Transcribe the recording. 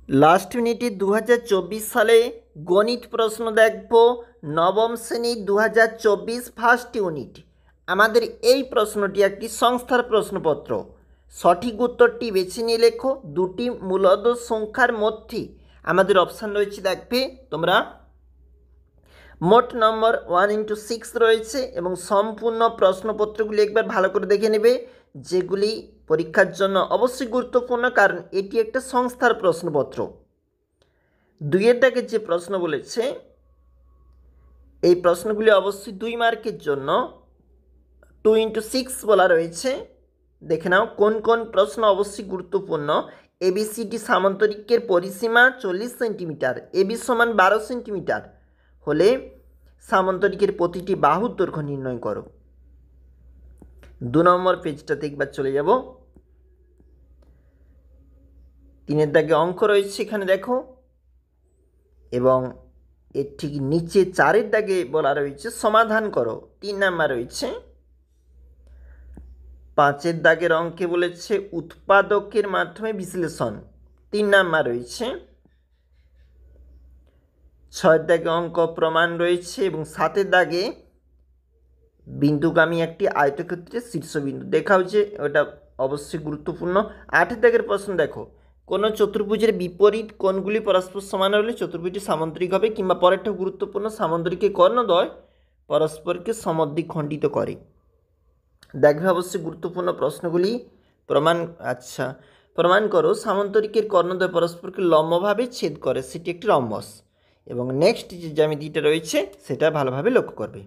Last মিনিটে 2024 সালে গণিত প্রশ্ন দেখব নবম শ্রেণী 2024 ফার্স্ট ইউনিট। আমাদের এই প্রশ্নটি একটি সংস্থার প্রশ্নপত্র। সঠিক উত্তরটি বেছে নিয়ে লেখো। দুটি মূলদ সংখ্যার মধ্যে আমাদের অপশান রয়েছে, দেখবে তোমরা মোট নম্বর 1/6 রয়েছে এবং সম্পূর্ণ প্রশ্নপত্রগুলি একবার ভালো করে দেখে নেবে, যেগুলি পরীক্ষার জন্য অবশ্যই গুরুত্বপূর্ণ, কারণ এটি একটা সংস্থার প্রশ্নপত্র। দুইয়ের দাগে যে প্রশ্ন বলেছে এই প্রশ্নগুলি অবশ্যই 2 মার্কের জন্য 2/6 বলা রয়েছে। দেখে নাও কোন কোন প্রশ্ন অবশ্যই গুরুত্বপূর্ণ। এবিসিডি সামান্তরিকের পরিসীমা 40 সেন্টিমিটার, এবি সমান 12 সেন্টিমিটার হলে সামান্তরিকের প্রতিটি বাহুর দৈর্ঘ্য নির্ণয় করো। 2 নম্বর পেজটাতে একবার চলে যাব। 3-এর দাগে অঙ্ক রয়েছে এখানে দেখো, এবং এর ঠিক নিচে 4-এর দাগে বলা রয়েছে সমাধান করো। 3 নাম্বার রয়েছে। 5-এর দাগের অঙ্কে বলেছে উৎপাদকের মাধ্যমে বিশ্লেষণ, 3 নাম্বার রয়েছে। 6-এর দাগে অঙ্ক প্রমাণ রয়েছে এবং 7-এর দাগে বিন্দুগামী একটি আয়তক্ষেত্রের শীর্ষবিন্দু দেখাও, যে ওটা অবশ্যই গুরুত্বপূর্ণ। 8-এর দাগের প্রশ্ন দেখো, কোনো চতুর্ভুজের বিপরীত কোণগুলি পরস্পর সমান হলে চতুর্ভুজটি সামান্তরিক হবে, কিংবা পরেরটা গুরুত্বপূর্ণ, সামান্তরিকের কর্ণদ্বয় পরস্পরকে সমদ্বিখণ্ডিত করে। দেখবে অবশ্যই গুরুত্বপূর্ণ প্রশ্নগুলি। প্রমাণ করো সামান্তরিকের কর্ণদ্বয় পরস্পরকে লম্বভাবে ছেদ করে, সেটি একটি রম্বস। এবং নেক্সট যে জ্যামিতিটা রয়েছে সেটা ভালোভাবে লক্ষ্য করবে।